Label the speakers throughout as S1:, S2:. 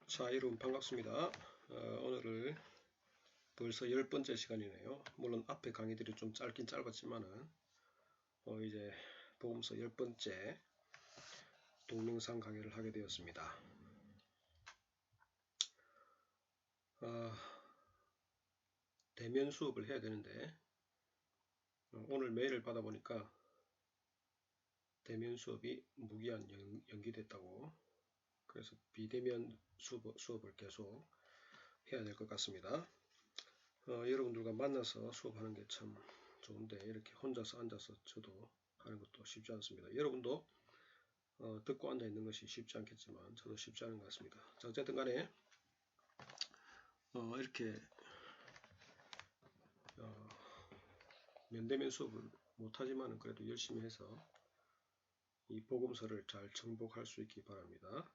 S1: 자, 여러분 반갑습니다. 오늘을 벌써 10번째 시간이네요. 물론 앞에 강의들이 좀 짧긴 짧았지만은 이제 복음서 10번째 동영상 강의를 하게 되었습니다. 대면 수업을 해야 되는데 오늘 메일을 받아보니까 대면 수업이 무기한 연기됐다고, 그래서 비대면 수업을 계속 해야 될 것 같습니다. 여러분들과 만나서 수업하는 게 참 좋은데 이렇게 혼자서 앉아서 저도 하는 것도 쉽지 않습니다. 여러분도 듣고 앉아 있는 것이 쉽지 않겠지만 저도 쉽지 않은 것 같습니다. 자, 어쨌든 간에 이렇게 면대면 수업을 못하지만은 그래도 열심히 해서 이 복음서를 잘 정복할 수 있기 바랍니다.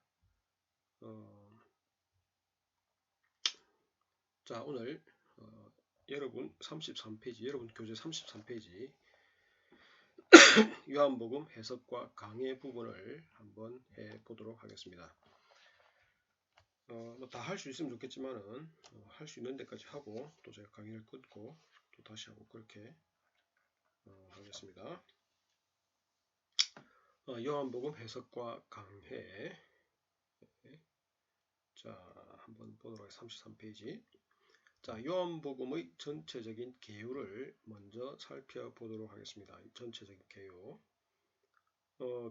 S1: 자, 오늘 여러분 33페이지, 여러분 교재 33페이지 요한복음 해석과 강해 부분을 한번 해보도록 하겠습니다. 다 할 수 있으면 좋겠지만은 할 수 있는 데까지 하고 또 제가 강의를 끊고 또 다시 하고 그렇게 하겠습니다. 요한복음 해석과 강해. 자, 한번 보도록 하겠습니다. 33페이지. 자, 요한복음의 전체적인 개요를 먼저 살펴보도록 하겠습니다. 전체적인 개요.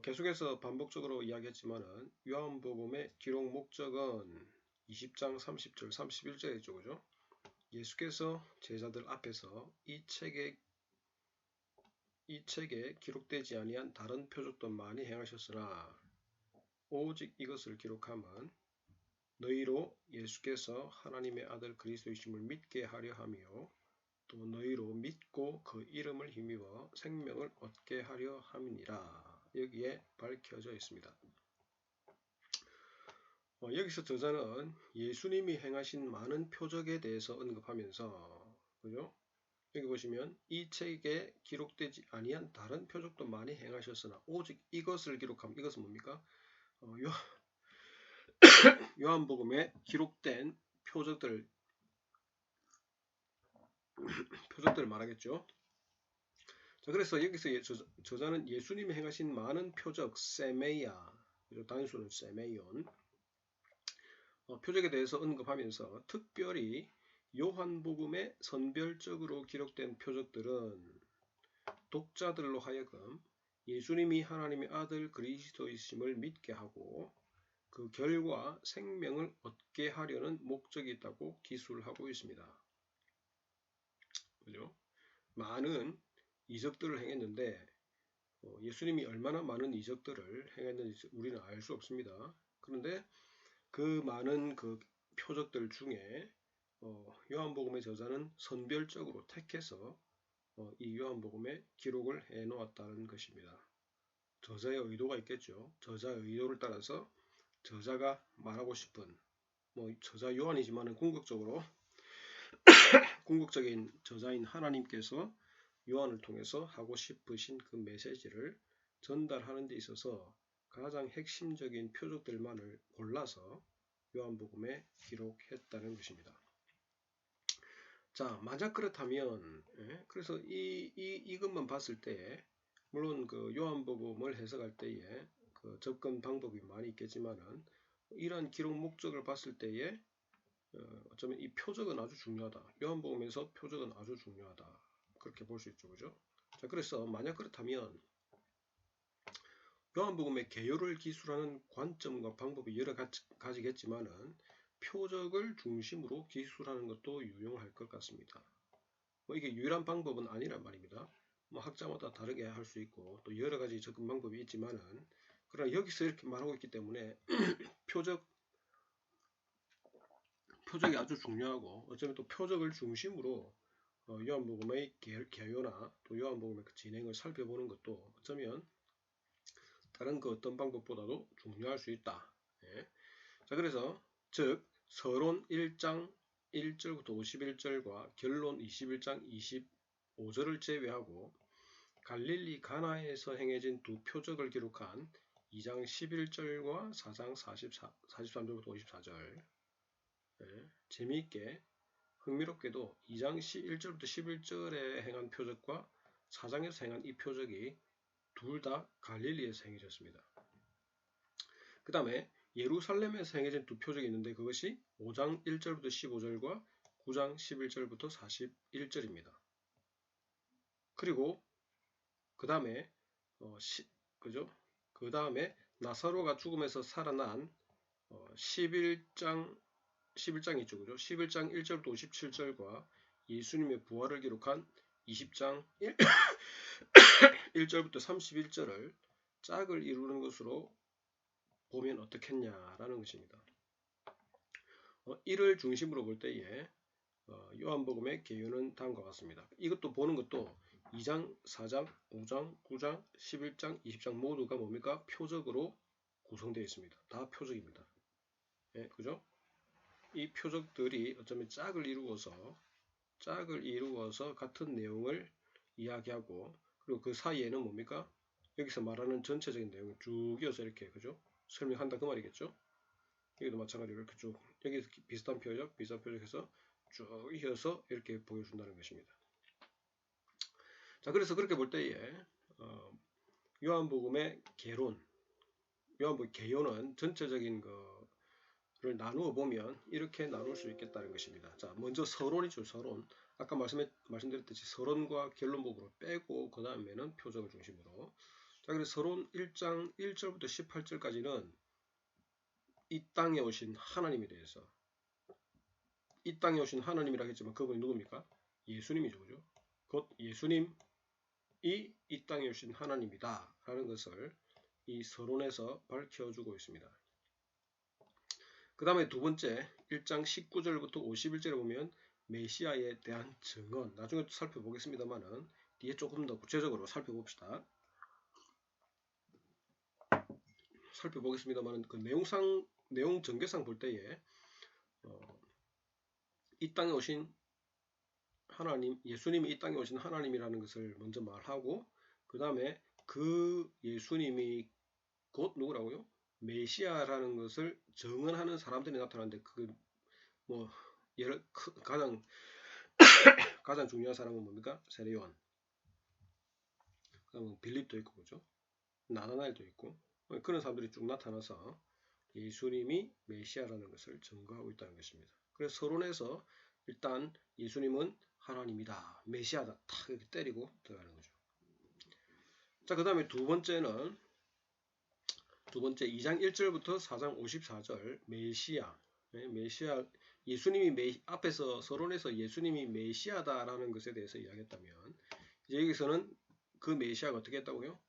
S1: 계속해서 반복적으로 이야기했지만은 요한복음의 기록 목적은 20장 30절 31절에 있죠, 그죠? 예수께서 제자들 앞에서 이 책에 기록되지 아니한 다른 표적도 많이 행하셨으나 오직 이것을 기록함은 너희로 예수께서 하나님의 아들 그리스도이심을 믿게 하려 하며 또 너희로 믿고 그 이름을 힘입어 생명을 얻게 하려 함이니라. 여기에 밝혀져 있습니다. 여기서 저자는 예수님이 행하신 많은 표적에 대해서 언급하면서, 그죠? 여기 보시면 이 책에 기록되지 아니한 다른 표적도 많이 행하셨으나 오직 이것을 기록함. 이것은 뭡니까? 요한복음에 기록된 표적들을 말하겠죠. 자, 그래서 여기서 저자는 예수님이 행하신 많은 표적, 세메야, 단수는 세메이온, 표적에 대해서 언급하면서 특별히 요한복음에 선별적으로 기록된 표적들은 독자들로 하여금 예수님이 하나님의 아들 그리스도이심을 믿게 하고 그 결과 생명을 얻게 하려는 목적이 있다고 기술하고 있습니다. 그죠? 많은 이적들을 행했는데 예수님이 얼마나 많은 이적들을 행했는지 우리는 알 수 없습니다. 그런데 그 많은 그 표적들 중에 요한복음의 저자는 선별적으로 택해서 이 요한복음에 기록을 해 놓았다는 것입니다. 저자의 의도가 있겠죠. 저자의 의도를 따라서 저자가 말하고 싶은, 저자 요한이지만은 궁극적인 저자인 하나님께서 요한을 통해서 하고 싶으신 그 메시지를 전달하는 데 있어서 가장 핵심적인 표적들만을 골라서 요한복음에 기록했다는 것입니다. 자, 만약 그렇다면, 그래서 이것만 봤을 때, 물론 그 요한복음을 해석할 때에 그 접근 방법이 많이 있겠지만은, 이러한 기록 목적을 봤을 때에 어쩌면 이 표적은 아주 중요하다. 요한복음에서 표적은 아주 중요하다. 그렇게 볼 수 있죠, 그죠? 자, 그래서 만약 그렇다면 요한복음의 개요를 기술하는 관점과 방법이 여러 가지겠지만은 표적을 중심으로 기술하는 것도 유용할 것 같습니다. 이게 유일한 방법은 아니란 말입니다. 학자마다 다르게 할 수 있고 또 여러 가지 접근 방법이 있지만은, 그러나 여기서 이렇게 말하고 있기 때문에 표적이 아주 중요하고, 어쩌면 또 표적을 중심으로 요한복음의 개요나 또 요한복음의 그 진행을 살펴보는 것도 어쩌면 다른 그 어떤 방법보다도 중요할 수 있다. 예. 자, 그래서 즉 서론 1장 1절부터 51절과 결론 21장 25절을 제외하고 갈릴리 가나에서 행해진 두 표적을 기록한 2장 11절과 4장 43절부터 54절. 재미있게 흥미롭게도 2장 1절부터 11절에 행한 표적과 4장에서 행한 이 표적이 둘 다 갈릴리에서 행해졌습니다. 그 다음에 예루살렘에서 행해진 두 표적이 있는데 그것이 5장 1절부터 15절과 9장 11절부터 41절입니다. 그리고 그 다음에 그 다음에 나사로가 죽음에서 살아난 11장 있죠. 그죠? 11장 1절부터 57절과 예수님의 부활을 기록한 20장 1절부터 31절을 짝을 이루는 것으로 보면 어떻겠냐라는 것입니다. 이를 중심으로 볼 때에 요한복음의 개요는 다음과 같습니다. 이것도 보는 것도 2장, 4장, 5장, 9장, 11장, 20장 모두가 뭡니까? 표적으로 구성되어 있습니다. 다 표적입니다. 그죠? 이 표적들이 어쩌면 짝을 이루어서 같은 내용을 이야기하고, 그리고 그 사이에는 뭡니까? 여기서 말하는 전체적인 내용을 쭉 이어서 이렇게, 그죠? 설명한다 그 말이겠죠? 여기도 마찬가지로 이렇게 쭉, 여기서 비슷한 표적해서 쭉 이어서 이렇게 보여준다는 것입니다. 자, 그래서 그렇게 볼 때에 요한복음의 요한복음 개요는 전체적인 거를 나누어 보면 이렇게 나눌 수 있겠다는 것입니다. 자, 먼저 서론이죠. 서론. 아까 말씀드렸듯이 서론과 결론부분을 빼고 그 다음에는 표적을 중심으로. 자, 그래서 서론 1장 1절부터 18절까지는 이 땅에 오신 하나님에 대해서, 이 땅에 오신 하나님이라 했지만 그분이 누굽니까? 예수님이죠. 그죠? 곧 예수님이 이 땅에 오신 하나님이다 라는 것을 이 서론에서 밝혀주고 있습니다. 그 다음에 두 번째 1장 19절부터 51절에 보면 메시아에 대한 증언, 나중에 또 살펴보겠습니다만은 뒤에 조금 더 구체적으로 살펴봅시다. 그 내용 전개상 볼 때에 이 땅에 오신 하나님, 예수님이 이 땅에 오신 하나님이라는 것을 먼저 말하고, 그 다음에 그 예수님이 곧 누구라고요? 메시아라는 것을 증언하는 사람들이 나타나는데 가장 중요한 사람은 뭡니까? 세례요한. 그다음에 빌립도 있고, 그죠? 나다나엘도 있고, 그런 사람들이 쭉 나타나서 예수님이 메시아라는 것을 증거하고 있다는 것입니다. 그래서 서론에서 일단 예수님은 하나님이다, 메시아다, 탁 이렇게 때리고 들어가는 거죠. 자, 그 다음에 두 번째 2장 1절부터 4장 54절 메시아, 예수님이 앞에서 서론에서 예수님이 메시아다라는 것에 대해서 이야기했다면, 이제 여기서는 그 메시아가 어떻게 했다고요?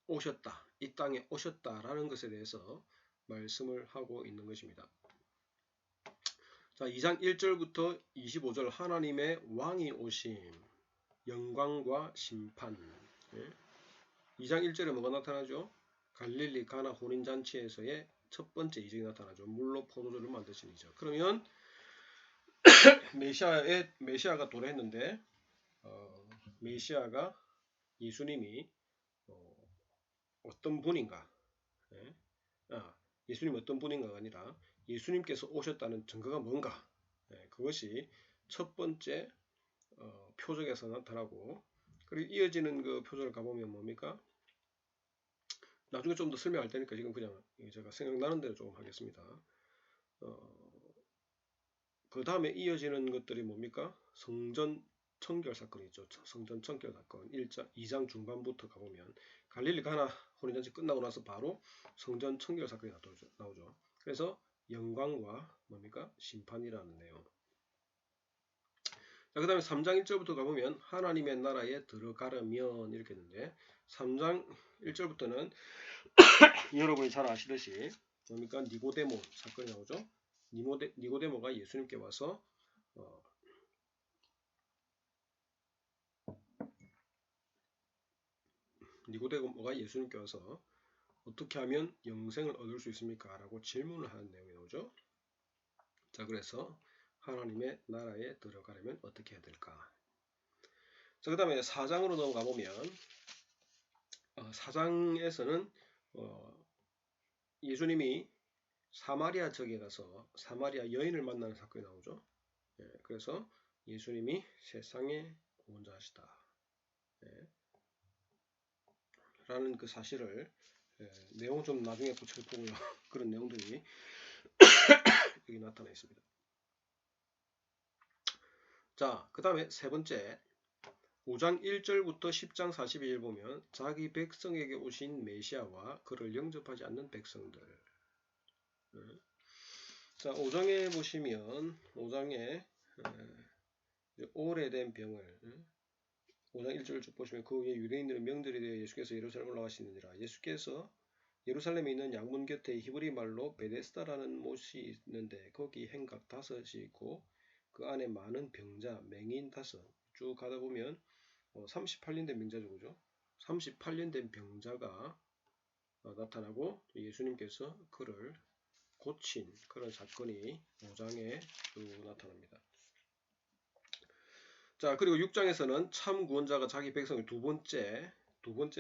S1: 오셨다, 이 땅에 오셨다라는 것에 대해서 말씀을 하고 있는 것입니다. 자, 2장 1절부터 25절 하나님의 왕이 오심, 영광과 심판. 2장 1절에 뭐가 나타나죠? 갈릴리 가나 혼인잔치에서의 첫 번째 이적이 나타나죠. 물로 포도주를 만드신 이적. 그러면 메시아가 도래했는데 메시아가 예수님이 어떤 분인가? 예수님이 어떤 분인가가 아니라 예수님께서 오셨다는 증거가 뭔가? 그것이 첫 번째 표적에서 나타나고, 그리고 이어지는 그 표적을 가보면 뭡니까? 나중에 좀 더 설명할 테니까 지금 그냥 제가 생각나는 대로 조금 하겠습니다. 그 다음에 이어지는 것들이 뭡니까? 성전 청결 사건이 있죠. 성전 청결 사건 2장 중반부터 가보면 갈릴리 가나 혼인잔치 끝나고 나서 바로 성전 청결 사건이 나오죠. 그래서 영광과 뭡니까? 심판이라는 내용. 자, 그 다음에 3장 1절부터 가보면 하나님의 나라에 들어가려면 이렇게 했는데, 3장 1절부터는 여러분이 잘 아시듯이 뭡니까? 니고데모 사건이 나오죠. 니고데모가 예수님께 와서 어떻게 하면 영생을 얻을 수 있습니까? 라고 질문을 하는 내용이 나오죠. 자, 그래서 하나님의 나라에 들어가려면 어떻게 해야 될까? 자, 그 다음에 4장으로 넘어가 보면 4장에서는 예수님이 사마리아 지역에 가서 사마리아 여인을 만나는 사건이 나오죠. 예, 그래서 예수님이 세상의 구원자시다. 예, 라는 그 사실을 내용 좀 나중에 또 살펴보고요. 그런 내용들이 여기 나타나 있습니다. 자, 그 다음에 세 번째 5장 1절부터 10장 42절 보면 자기 백성에게 오신 메시아와 그를 영접하지 않는 백성들. 자, 5장에 보시면 5장에 오래된 병을 5장 1절을 쭉 보시면 그 후에 유대인들은 명절이 되어 예수께서 예루살렘 올라가시느니라. 예수께서 예루살렘에 있는 양문 곁에 히브리 말로 베데스다라는 못이 있는데 거기 행각 5이 있고 그 안에 많은 병자, 맹인 5. 쭉 가다 보면 38년 된 병자죠, 그죠? 38년 된 병자가 나타나고 예수님께서 그를 고친 그런 사건이 5장에 쭉 나타납니다. 자, 그리고 6장에서는 참 구원자가 자기 백성의 두 번째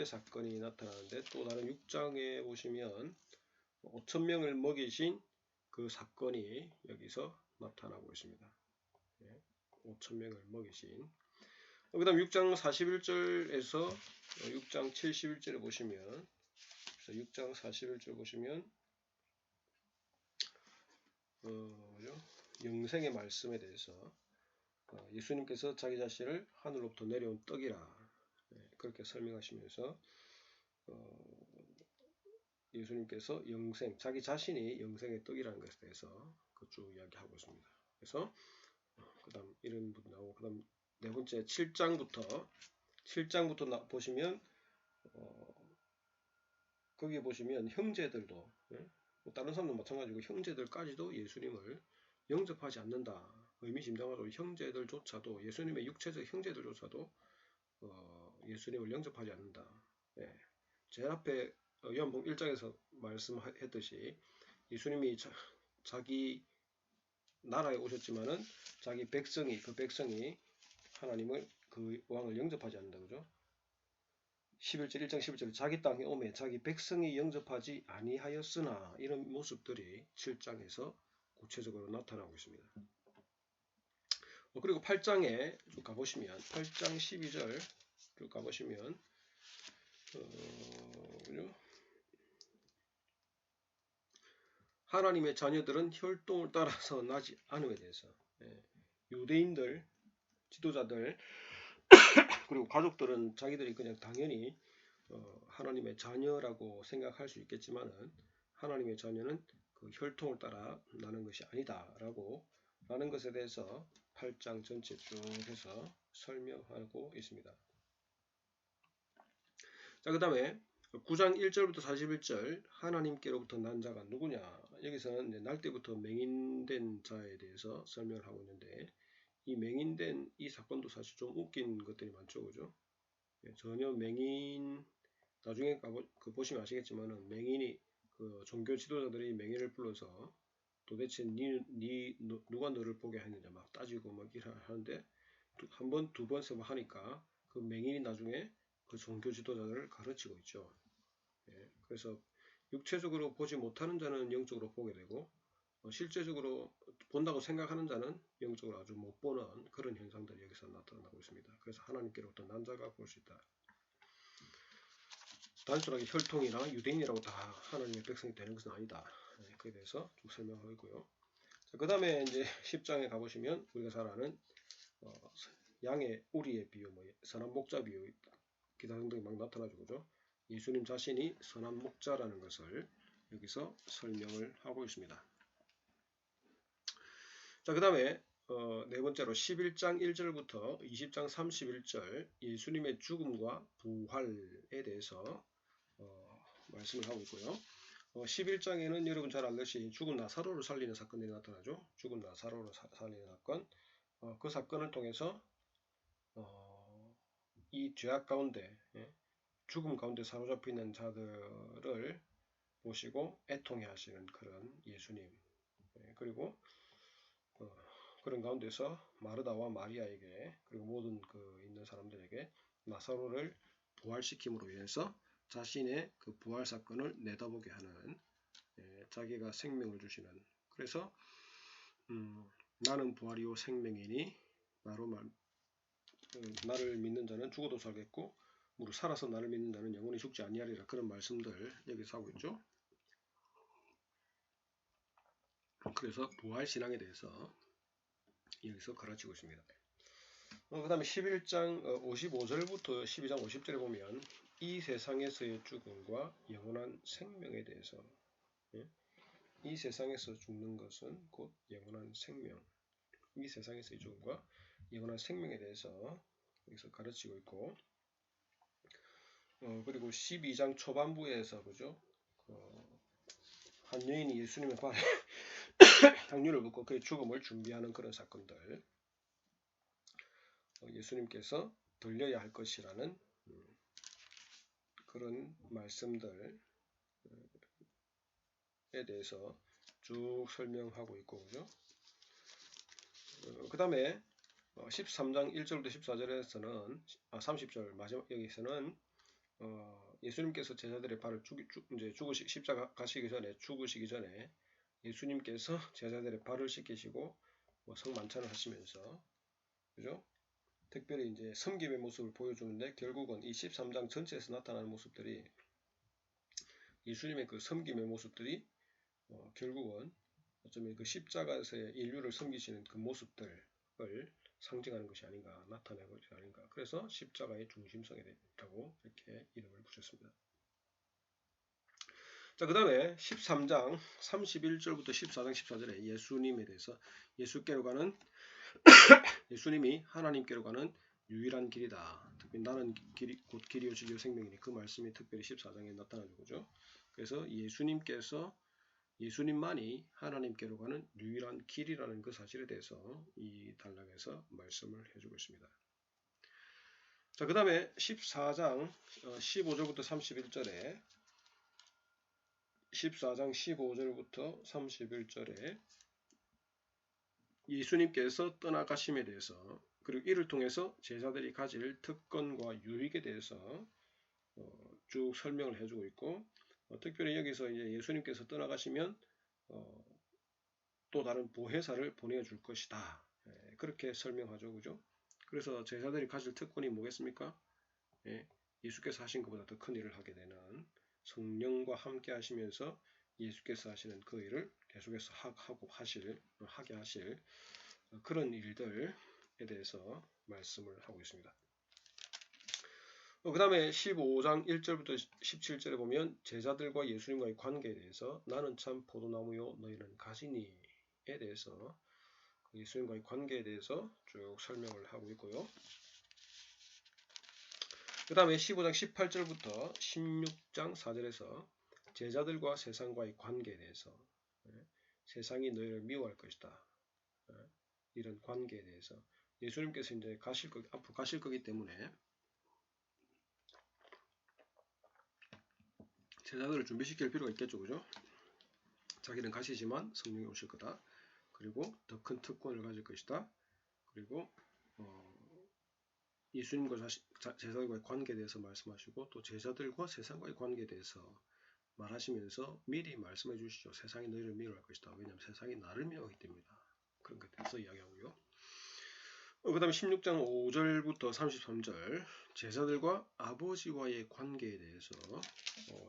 S1: 사건이 나타나는데 또 다른 6장에 보시면 5,000명을 먹이신 그 사건이 여기서 나타나고 있습니다. 5,000명을 먹이신. 그 다음 6장 41절에서 6장 71절을 보시면 6장 41절 보시면 영생의 말씀에 대해서 예수님께서 자기 자신을 하늘로부터 내려온 떡이라 그렇게 설명하시면서 예수님께서 영생, 자기 자신이 영생의 떡이라는 것에 대해서 쭉 이야기하고 있습니다. 그래서 그 다음 이런 부분 나오고 그 다음 네 번째 7장부터 보시면 거기에 보시면 형제들도 뭐 다른 사람도 마찬가지고 형제들까지도 예수님을 영접하지 않는다. 의미심장하죠. 형제들조차도 예수님의 육체적 형제들조차도 예수님을 영접하지 않는다. 예. 제일 앞에 요한복음 1장에서 말씀했듯이 예수님이 자기 나라에 오셨지만은 자기 백성이 하나님을 그 왕을 영접하지 않는다. 그죠? 11절 1장 11절 자기 땅에 오매 자기 백성이 영접하지 아니하였으나 이런 모습들이 7장에서 구체적으로 나타나고 있습니다. 그리고 8장에 쭉 가보시면 8장 12절 쭉 가보시면 하나님의 자녀들은 혈통을 따라서 나지 않음에 대해서 유대인들 지도자들 그리고 가족들은 자기들이 그냥 당연히 하나님의 자녀라고 생각할 수 있겠지만은 하나님의 자녀는 그 혈통을 따라 나는 것이 아니다라고 라는 것에 대해서 8장 전체 쭉 해서 설명하고 있습니다. 자, 그 다음에 9장 1절부터 41절 하나님께로부터 난 자가 누구냐. 여기서는 날 때부터 맹인된 자에 대해서 설명을 하고 있는데 이 맹인된 이 사건도 사실 좀 웃긴 것들이 많죠. 그죠? 전혀 맹인 나중에 보시면 아시겠지만은 맹인이 그 종교 지도자들이 맹인을 불러서 도대체 누가 너를 보게 했느냐 막 따지고 막 이렇게 하는데 한 번, 두 번, 세 번 하니까 그 맹인이 나중에 그 종교 지도자들을 가르치고 있죠. 그래서 육체적으로 보지 못하는 자는 영적으로 보게 되고 실제적으로 본다고 생각하는 자는 영적으로 아주 못 보는 그런 현상들이 여기서 나타나고 있습니다. 그래서 하나님께로부터 난 자가 볼 수 있다. 단순하게 혈통이나 유대인이라고 다 하나님의 백성이 되는 것은 아니다. 그에 대해서 좀 설명하고 있고요. 그 다음에 이제 10장에 가보시면 우리가 잘 아는 양의 우리의 비유, 선한 목자 비유, 기타 등등이 막 나타나죠. 그죠? 예수님 자신이 선한 목자라는 것을 여기서 설명을 하고 있습니다. 자, 그 다음에 네 번째로 11장 1절부터 20장 31절 예수님의 죽음과 부활에 대해서 말씀을 하고 있고요. 11장에는 여러분 잘 알듯이 죽은 나사로를 살리는 사건들이 나타나죠. 죽은 나사로를 살리는 사건. 그 사건을 통해서 이 죄악 가운데 죽음 가운데 사로잡혀 있는 자들을 보시고 애통해 하시는 그런 예수님. 그리고 그런 가운데서 마르다와 마리아에게 그리고 모든 그 있는 사람들에게 나사로를 부활시킴으로 인해서 자신의 그 부활 사건을 내다보게 하는, 자기가 생명을 주시는. 그래서 나는 부활이요 생명이니 나를 믿는 자는 죽어도 살겠고 무릇 살아서 나를 믿는 자는 영원히 죽지 아니하리라. 그런 말씀들 여기서 하고 있죠. 그래서 부활 신앙에 대해서 여기서 가르치고 있습니다. 그 다음에 11장 55절부터 12장 50절에 보면 이 세상에서의 죽음과 영원한 생명에 대해서, 이 세상에서 죽는 것은 곧 영원한 생명, 이 세상에서의 죽음과 영원한 생명에 대해서 여기서 가르치고 있고, 그리고 12장 초반부에서 그죠? 한 여인이 예수님의 발에 향유를 붓고 그의 죽음을 준비하는 그런 사건들, 예수님께서 들려야 할 것이라는 그런 말씀들에 대해서 쭉 설명하고 있고, 그죠? 그 다음에 13장 1절부터 14절에서는 30절 마지막 여기서는 예수님께서 제자들의 발을 십자가 가시기 전에 죽으시기 전에 예수님께서 제자들의 발을 씻기시고 성만찬을 하시면서, 그죠? 특별히 이제 섬김의 모습을 보여주는데 결국은 이 13장 전체에서 나타나는 모습들이 예수님의 그 섬김의 모습들이 결국은 어쩌면 그 십자가에서의 인류를 섬기시는 그 모습들을 상징하는 것이 아닌가, 나타내는 것이 아닌가. 그래서 십자가의 중심성에 있다고 이렇게 이름을 붙였습니다. 자, 그 다음에 13장 31절부터 14장 14절에 예수님에 대해서 예수님이 하나님께로 가는 유일한 길이다. 특히 나는 곧 길이요 진리요 생명이니 그 말씀이 특별히 14장에 나타나는 거죠. 그래서 예수님만이 하나님께로 가는 유일한 길이라는 그 사실에 대해서 이 단락에서 말씀을 해주고 있습니다. 자, 그 다음에 14장 15절부터 31절에 14장 15절부터 31절에 예수님께서 떠나가심에 대해서 그리고 이를 통해서 제자들이 가질 특권과 유익에 대해서 쭉 설명을 해주고 있고, 특별히 여기서 이제 예수님께서 떠나가시면 또 다른 보혜사를 보내줄 것이다. 그렇게 설명하죠, 그죠? 그래서 제자들이 가질 특권이 뭐겠습니까? 예수께서 하신 것보다 더 큰 일을 하게 되는 성령과 함께 하시면서 예수께서 하시는 그 일을 계속해서 하게 하실 그런 일들에 대해서 말씀을 하고 있습니다. 그 다음에 15장 1절부터 17절에 보면 제자들과 예수님과의 관계에 대해서 나는 참 포도나무요 너희는 가지니에 대해서 예수님과의 관계에 대해서 쭉 설명을 하고 있고요. 그 다음에 15장 18절부터 16장 4절에서 제자들과 세상과의 관계에 대해서 세상이 너희를 미워할 것이다. 이런 관계에 대해서 예수님께서 이제 앞으로 가실 거기 때문에 제자들을 준비시킬 필요가 있겠죠, 그죠? 자기는 가시지만 성령이 오실 거다. 그리고 더 큰 특권을 가질 것이다. 그리고 예수님과 제자들과의 관계에 대해서 말씀하시고 또 제자들과 세상과의 관계에 대해서 말하시면서 미리 말씀해 주시죠. 세상이 너희를 미워할 것이다. 왜냐하면 세상이 나를 미워하기 때문이다. 그런 것에 대해서 이야기하고요. 그 다음에 16장 5절부터 33절 제자들과 아버지와의 관계에 대해서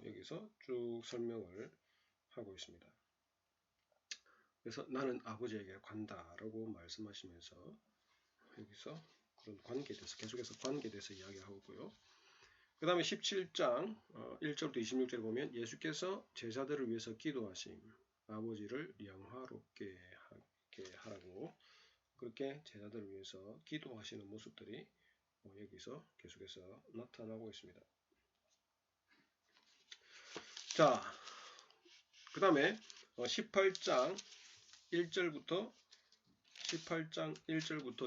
S1: 여기서 쭉 설명을 하고 있습니다. 그래서 나는 아버지에게 간다라고 말씀하시면서 여기서 그런 관계에 대해서 계속해서 관계에 대해서 이야기하고 있고요. 그 다음에 17장 1절부터 26절에 보면 예수께서 제자들을 위해서 기도하심, 아버지를 영화롭게 하게 하라고 그렇게 제자들을 위해서 기도하시는 모습들이 여기서 계속해서 나타나고 있습니다. 자, 그 다음에 18장 1절부터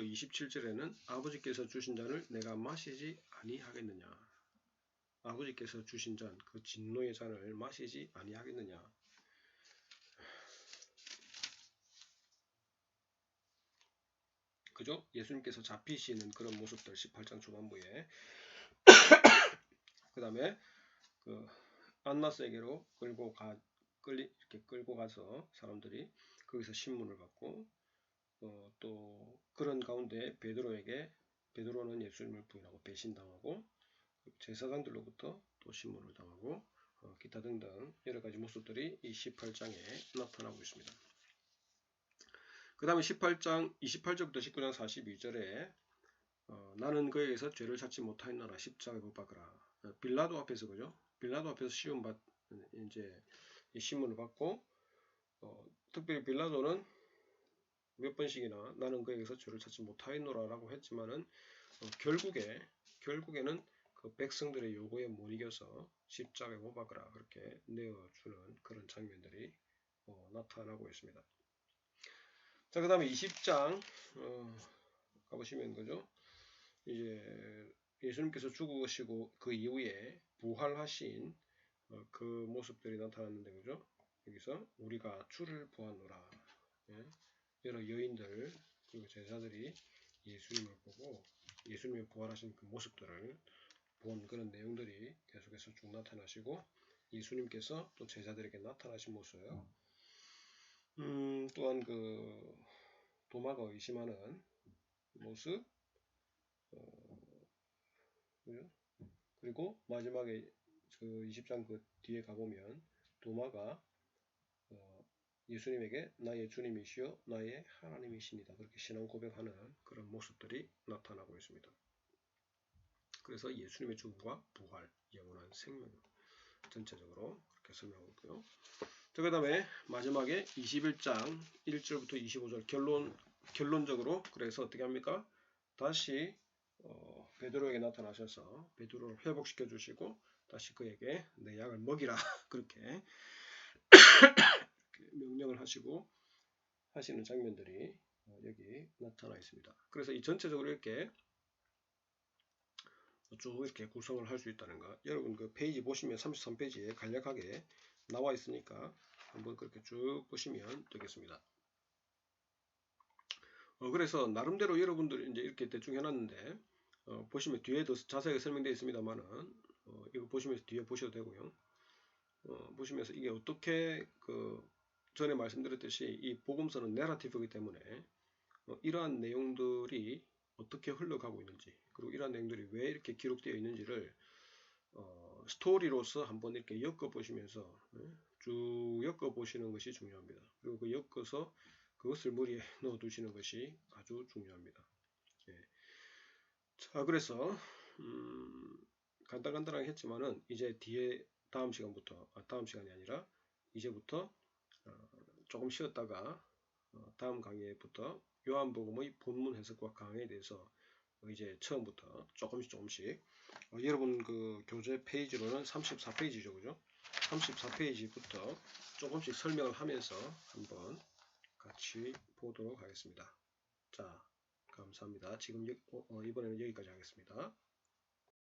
S1: 27절에는 아버지께서 주신 잔을 내가 마시지 아니하겠느냐. 아버지께서 주신 잔, 그 진노의 잔을 마시지 아니하겠느냐. 그죠? 예수님께서 잡히시는 그런 모습들 18장 초반부에 그 다음에 그 안나스에게로 이렇게 끌고 가서 사람들이 거기서 신문을 받고 또 그런 가운데 베드로는 예수님을 부인하고 배신당하고 제사장들로부터 또 신문을 당하고 기타 등등 여러 가지 모습들이 이 18장에 나타나고 있습니다. 그 다음에 18장 28절부터 19장 42절에 나는 그에게서 죄를 찾지 못하였노라 십자가에 못 박으라. 빌라도 앞에서 그죠? 빌라도 앞에서 시험 받 이제 이 신문을 받고 특별히 빌라도는 몇 번씩이나 나는 그에게서 죄를 찾지 못하였노라라고 했지만은 결국에는 그 백성들의 요구에 못 이겨서 십자가에 못 박으라 그렇게 내어주는 그런 장면들이 나타나고 있습니다. 자, 그 다음에 20장 가보시면 그죠? 이제 예수님께서 죽으시고 그 이후에 부활하신 그 모습들이 나타났는데 그죠? 여기서 우리가 주를 보았노라. 예? 여러 여인들 그리고 제자들이 예수님을 보고 예수님이 부활하신 그 모습들을 본 그런 내용들이 계속해서 쭉 나타나시고 예수님께서 또 제자들에게 나타나신 모습 또한 그 도마가 의심하는 모습 그리고 마지막에 그 20장 그 뒤에 가보면 도마가 예수님에게 나의 주님이시여 나의 하나님이십니다. 그렇게 신앙 고백하는 그런 모습들이 나타나고 있습니다. 그래서 예수님의 죽음과 부활, 영원한 생명 전체적으로 그렇게 설명하고 있고요. 그 다음에 마지막에 21장 1절부터 25절 결론적으로 그래서 어떻게 합니까? 다시 베드로에게 나타나셔서 베드로를 회복시켜 주시고 다시 그에게 내 약을 먹이라 그렇게 명령을 하시고 하시는 장면들이 여기 나타나 있습니다. 그래서 이 전체적으로 이렇게 쭉 이렇게 구성을 할 수 있다는 거. 여러분 그 페이지 보시면 33페이지에 간략하게 나와 있으니까 한번 그렇게 쭉 보시면 되겠습니다. 그래서 나름대로 여러분들이 이제 이렇게 대충 해놨는데 보시면 뒤에 더 자세하게 설명되어 있습니다만은 이거 보시면서 뒤에 보셔도 되고요. 보시면서 이게 어떻게 그 전에 말씀드렸듯이 이 복음서는 내러티브이기 때문에 이러한 내용들이 어떻게 흘러가고 있는지 그리고 이러한 내용들이 왜 이렇게 기록되어 있는지를 스토리로서 한번 이렇게 엮어보시면서 쭉 엮어보시는 것이 중요합니다. 그리고 그 엮어서 그것을 머리에 넣어두시는 것이 아주 중요합니다. 예. 자, 그래서 간단하게 했지만은 이제 뒤에 다음 시간이 아니라 이제부터 조금 쉬었다가 다음 강의부터 요한복음의 본문 해석과 강의에 대해서 이제 처음부터 조금씩 여러분 그 교재 페이지로는 34페이지죠, 그죠? 34페이지부터 조금씩 설명을 하면서 한번 같이 보도록 하겠습니다. 자, 감사합니다. 지금 이번에는 여기까지 하겠습니다.